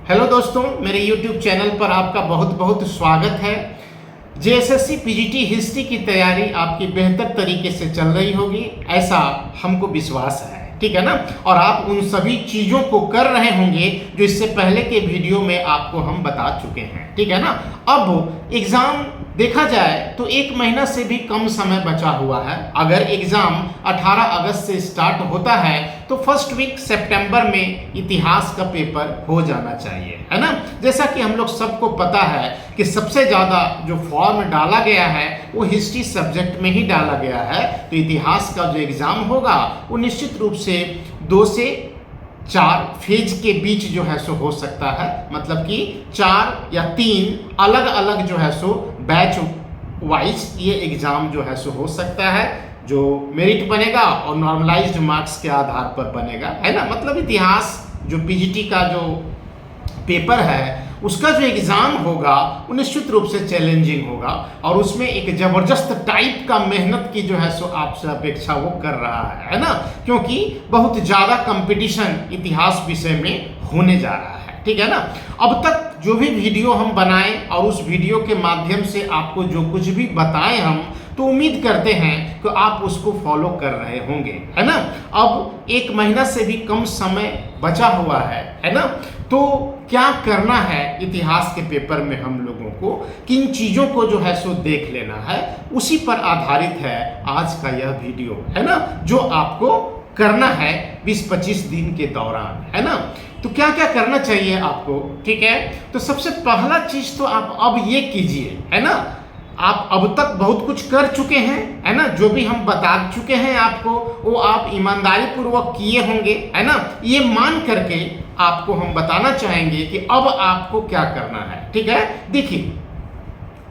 Hello दोस्तों, मेरे YouTube channel पर आपका बहुत बहुत स्वागत है। जेएसएससी पीजीटी हिस्ट्री की तैयारी आपकी बेहतर तरीके से चल रही होगी, ऐसा हमको विश्वास है। ठीक है ना। और आप उन सभी चीज़ों को कर रहे होंगे जो इससे पहले के वीडियो में आपको हम बता चुके हैं। ठीक है ना। अब एग्ज़ाम देखा जाए तो 1 महीना से भी कम समय बचा हुआ है। अगर एग्ज़ाम 18 अगस्त से स्टार्ट होता है तो फर्स्ट वीक सितंबर में इतिहास का पेपर हो जाना चाहिए, है ना। जैसा कि हम लोग सबको पता है कि सबसे ज़्यादा जो फॉर्म डाला गया है वो हिस्ट्री सब्जेक्ट में ही डाला गया है। तो इतिहास का जो एग्ज़ाम होगा वो निश्चित रूप से 2 से 4 फेज के बीच जो है सो हो सकता है। मतलब कि 4 या 3 अलग अलग जो है सो बैच वाइज ये एग्ज़ाम जो है सो हो सकता है, जो मेरिट बनेगा और नॉर्मलाइज्ड मार्क्स के आधार पर बनेगा, है ना। मतलब इतिहास जो पीजीटी का जो पेपर है उसका जो एग्ज़ाम होगा वो निश्चित रूप से चैलेंजिंग होगा और उसमें एक ज़बरदस्त टाइप का मेहनत की जो है सो आपसे अपेक्षा वो कर रहा है ना। क्योंकि बहुत ज़्यादा कंपटीशन इतिहास विषय में होने जा रहा है। ठीक है ना। अब तक जो भी वीडियो हम बनाएं और उस वीडियो के माध्यम से आपको जो कुछ भी बताएं हम, तो उम्मीद करते हैं कि आप उसको फॉलो कर रहे होंगे, है ना। अब 1 महीना से भी कम समय बचा हुआ है ना। तो क्या करना है इतिहास के पेपर में हम लोगों को, किन चीज़ों को जो है सो देख लेना है, उसी पर आधारित है आज का यह वीडियो, है ना। जो आपको करना है 20-25 दिन के दौरान, है ना। तो क्या क्या करना चाहिए आपको, ठीक है। तो सबसे पहला चीज़ तो आप अब ये कीजिए, है ना। आप अब तक बहुत कुछ कर चुके हैं, है ना। जो भी हम बता चुके हैं आपको वो आप ईमानदारी पूर्वक किए होंगे, है ना। ये मान करके आपको हम बताना चाहेंगे कि अब आपको क्या करना है। ठीक है। देखिए,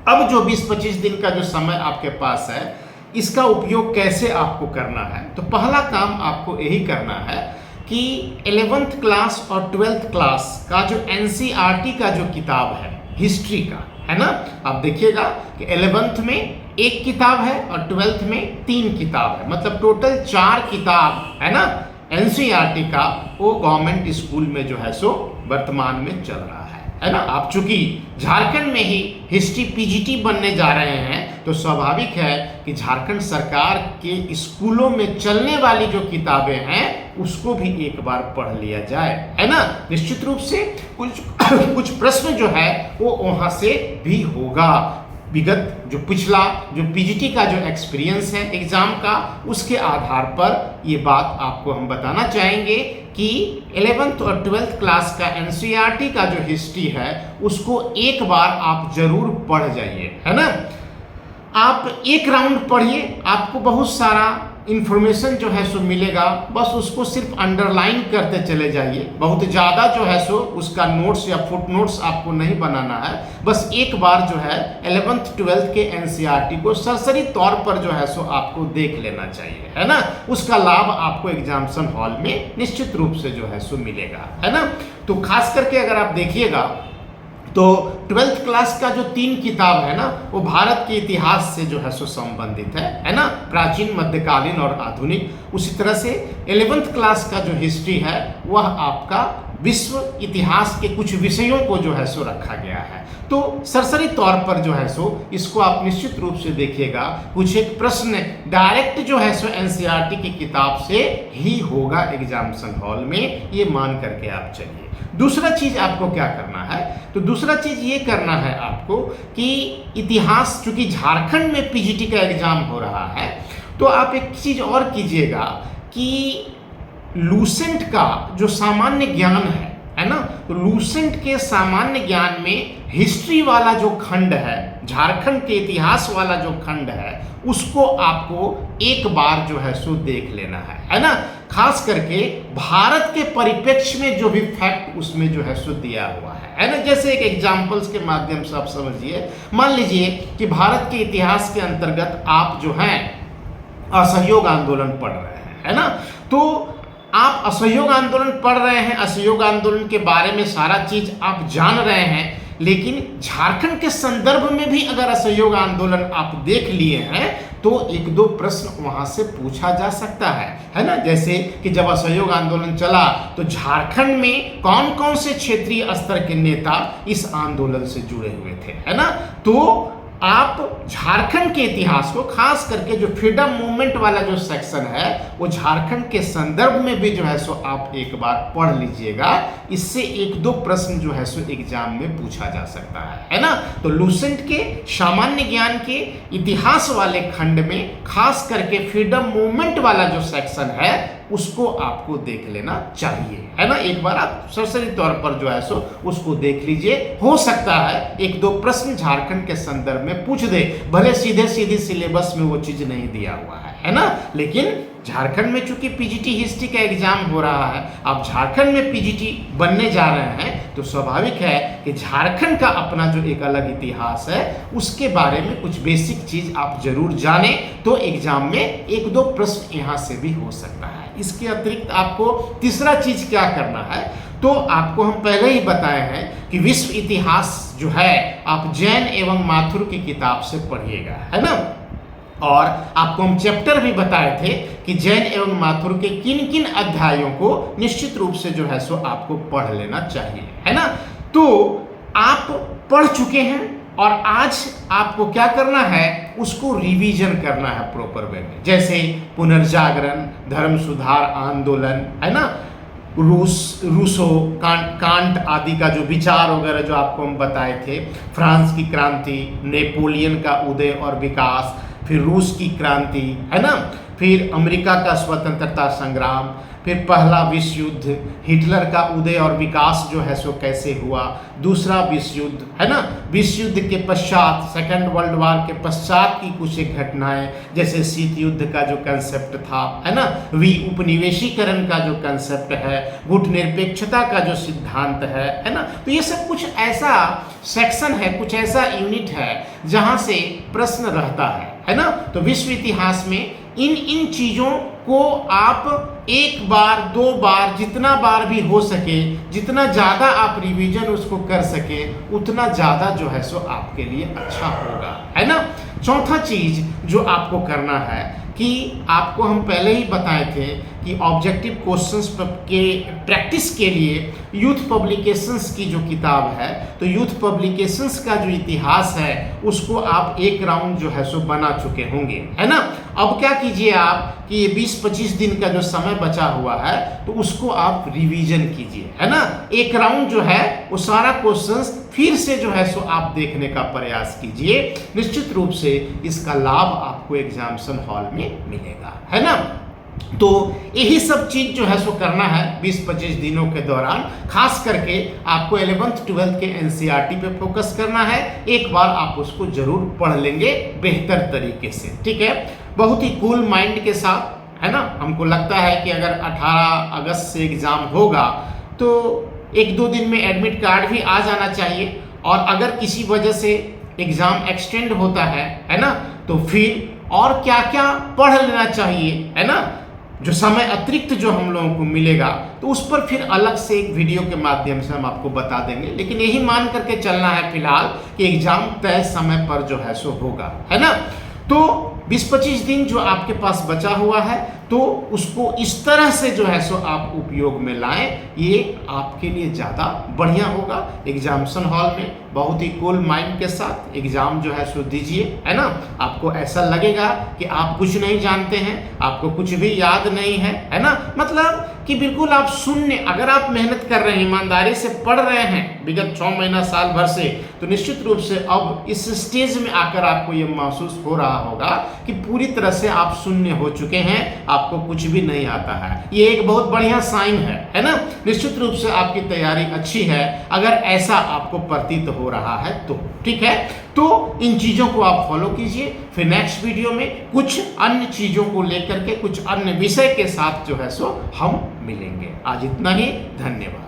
अब जो 20-25 दिन का जो समय आपके पास है इसका उपयोग कैसे आपको करना है। तो पहला काम आपको यही करना है कि 11th क्लास और 12th क्लास का जो एनसीईआरटी का जो किताब है हिस्ट्री का, है ना। आप देखिएगा कि 11th में 1 किताब है और 12th में 3 किताब है, मतलब टोटल 4 किताब, है ना। एनसीईआरटी का वो गवर्नमेंट स्कूल में जो है सो वर्तमान में चल रहा है ना। आप चूंकि झारखंड में ही हिस्ट्री पीजीटी बनने जा रहे हैं तो स्वाभाविक है कि झारखंड सरकार के स्कूलों में चलने वाली जो किताबें हैं उसको भी एक बार पढ़ लिया जाए, है ना। निश्चित रूप से कुछ प्रश्न जो है वो वहाँ से भी होगा। विगत जो पिछला जो पीजीटी का जो एक्सपीरियंस है एग्ज़ाम का, उसके आधार पर ये बात आपको हम बताना चाहेंगे कि 11th और 12th क्लास का एनसीईआरटी का जो हिस्ट्री है उसको एक बार आप जरूर पढ़ जाइए, है ना। आप एक राउंड पढ़िए, आपको बहुत सारा इंफॉर्मेशन जो है सो मिलेगा। बस उसको सिर्फ अंडरलाइन करते चले जाइए। बहुत ज़्यादा जो है सो उसका नोट्स या फुट नोट्स आपको नहीं बनाना है। बस एक बार जो है 11th 12th के एनसीईआरटी को सरसरी तौर पर जो है सो आपको देख लेना चाहिए, है ना। उसका लाभ आपको एग्जामिनेशन हॉल में निश्चित रूप से जो है सो मिलेगा, है ना। तो खास करके अगर आप देखिएगा तो 12th क्लास का जो 3 किताब है ना वो भारत के इतिहास से जो है सो संबंधित है ना। प्राचीन, मध्यकालीन और आधुनिक। उसी तरह से 11th क्लास का जो हिस्ट्री है वह आपका विश्व इतिहास के कुछ विषयों को जो है सो रखा गया है। तो सरसरी तौर पर जो है सो इसको आप निश्चित रूप से देखिएगा। कुछ एक प्रश्न डायरेक्ट जो है सो एनसीईआरटी की किताब से ही होगा एग्जामिनेशन हॉल में, ये मान करके आप चलिए। दूसरा चीज आपको क्या करना है, तो दूसरा चीज ये करना है आपको कि इतिहास, चूंकि झारखंड में पीजीटी का एग्जाम हो रहा है, तो आप एक चीज और कीजिएगा कि लूसेंट का जो सामान्य ज्ञान है ना। तो लूसेंट के सामान्य ज्ञान में हिस्ट्री वाला जो खंड है, झारखंड के इतिहास वाला जो खंड है, उसको आपको एक बार जो है सो देख लेना है ना। खास करके भारत के परिप्रेक्ष्य में जो भी फैक्ट उसमें जो है सो दिया हुआ है ना। जैसे एक एग्जांपल्स के माध्यम से आप समझिए, मान लीजिए कि भारत के इतिहास के अंतर्गत आप जो हैं असहयोग आंदोलन पढ़ रहे हैं, है ना। तो आप असहयोग आंदोलन पढ़ रहे हैं, असहयोग आंदोलन के बारे में सारा चीज आप जान रहे हैं, लेकिन झारखंड के संदर्भ में भी अगर असहयोग आंदोलन आप देख लिए हैं तो एक दो प्रश्न वहां से पूछा जा सकता है ना। जैसे कि जब असहयोग आंदोलन चला तो झारखंड में कौन कौन से क्षेत्रीय स्तर के नेता इस आंदोलन से जुड़े हुए थे, है ना। तो आप झारखंड के इतिहास को, खास करके जो फ्रीडम मूवमेंट वाला जो सेक्शन है, वो झारखंड के संदर्भ में भी जो है सो आप एक बार पढ़ लीजिएगा। इससे एक दो प्रश्न जो है सो एग्जाम में पूछा जा सकता है ना। तो लूसेंट के सामान्य ज्ञान के इतिहास वाले खंड में खास करके फ्रीडम मूवमेंट वाला जो सेक्शन है उसको आपको देख लेना चाहिए, है ना। एक बार आप सरसरी तौर पर जो है सो उसको देख लीजिए। हो सकता है एक दो प्रश्न झारखंड के संदर्भ में पूछ दे, भले सीधे सीधे सिलेबस में वो चीज नहीं दिया हुआ है ना। लेकिन झारखंड में चूंकि पीजीटी हिस्ट्री का एग्जाम हो रहा है, आप झारखंड में पीजीटी बनने जा रहे हैं, तो स्वाभाविक है कि झारखंड का अपना जो एक अलग इतिहास है उसके बारे में कुछ बेसिक चीज आप जरूर जाने, तो एग्जाम में एक दो प्रश्न यहां से भी हो सकता है। इसके अतिरिक्त आपको तीसरा चीज क्या करना है, तो आपको हम पहले ही बताए हैं कि विश्व इतिहास जो है आप जैन एवं माथुर की किताब से पढ़िएगा, है ना। और आपको हम चैप्टर भी बताए थे कि जैन एवं माथुर के किन किन अध्यायों को निश्चित रूप से जो है सो आपको पढ़ लेना चाहिए, है ना। तो आप पढ़ चुके हैं और आज आपको क्या करना है, उसको रिवीजन करना है प्रॉपर वे में। जैसे पुनर्जागरण, धर्म सुधार आंदोलन, है ना, रूसो, कांट आदि का जो विचार वगैरह जो आपको हम बताए थे, फ्रांस की क्रांति, नेपोलियन का उदय और विकास, फिर रूस की क्रांति, है ना, फिर अमेरिका का स्वतंत्रता संग्राम, फिर पहला विश्व युद्ध, हिटलर का उदय और विकास जो है सो कैसे हुआ, दूसरा विश्व युद्ध, है ना, विश्व युद्ध के पश्चात, सेकेंड वर्ल्ड वार के पश्चात की कुछ एक घटनाएं, जैसे शीत युद्ध का जो कंसेप्ट था, है ना, उपनिवेशीकरण का जो कंसेप्ट है, गुटनिरपेक्षता का जो सिद्धांत है ना। तो ये सब कुछ ऐसा सेक्शन है, कुछ ऐसा यूनिट है जहां से प्रश्न रहता है ना। तो विश्व इतिहास में इन चीजों को आप एक बार दो बार, जितना बार भी हो सके, जितना ज़्यादा आप रिवीजन उसको कर सके, उतना ज़्यादा जो है सो आपके लिए अच्छा होगा, है ना। चौथा चीज जो आपको करना है कि आपको हम पहले ही बताए थे कि ऑब्जेक्टिव क्वेश्चंस के प्रैक्टिस के लिए यूथ पब्लिकेशंस की जो किताब है, तो यूथ पब्लिकेशंस का जो इतिहास है उसको आप एक राउंड जो है सो बना चुके होंगे, है ना। अब क्या कीजिए आप कि ये 20-25 दिन का जो समय बचा हुआ है तो उसको आप रिवीजन कीजिए, है ना। एक राउंड जो है वो सारा क्वेश्चंस फिर से जो है सो आप देखने का प्रयास कीजिए। निश्चित रूप से इसका लाभ आपको एग्जामिनेशन हॉल में मिलेगा, है ना। तो यही सब चीज जो है सो करना है 20-25 दिनों के दौरान। खास करके आपको 11th 12th के एनसीईआरटी पे फोकस करना है। एक बार आप उसको जरूर पढ़ लेंगे बेहतर तरीके से, ठीक है, बहुत ही कूल माइंड के साथ, है ना। हमको लगता है कि अगर 18 अगस्त से एग्जाम होगा तो एक दो दिन में एडमिट कार्ड भी आ जाना चाहिए, और अगर किसी वजह से एग्जाम एक्सटेंड होता है ना, तो फिर और क्या क्या पढ़ लेना चाहिए, है ना। जो समय अतिरिक्त जो हम लोगों को मिलेगा तो उस पर फिर अलग से एक वीडियो के माध्यम से हम आपको बता देंगे। लेकिन यही मान करके चलना है फिलहाल कि एग्जाम तय समय पर जो है सो होगा, है ना। तो 20-25 दिन जो आपके पास बचा हुआ है तो उसको इस तरह से जो है सो आप उपयोग में लाएं, ये आपके लिए ज़्यादा बढ़िया होगा। एग्जामिनेशन हॉल में बहुत ही कूल माइंड के साथ एग्जाम जो है सो दीजिए, है ना। आपको ऐसा लगेगा कि आप कुछ नहीं जानते हैं, आपको कुछ भी याद नहीं है ना, मतलब कि बिल्कुल आप शून्य। अगर आप मेहनत कर रहे हैं, ईमानदारी से पढ़ रहे हैं विगत 6 महीना साल भर से, तो निश्चित रूप से अब इस स्टेज में आकर आपको ये महसूस हो रहा होगा कि पूरी तरह से आप शून्य हो चुके हैं, आपको कुछ भी नहीं आता है। ये एक बहुत बढ़िया साइन है ना। निश्चित रूप से आपकी तैयारी अच्छी है अगर ऐसा आपको प्रतीत हो रहा है तो, ठीक है। तो इन चीजों को आप फॉलो कीजिए। फिर नेक्स्ट वीडियो में कुछ अन्य चीजों को लेकर के, कुछ अन्य विषय के साथ जो है सो हम मिलेंगे। आज इतना ही, धन्यवाद।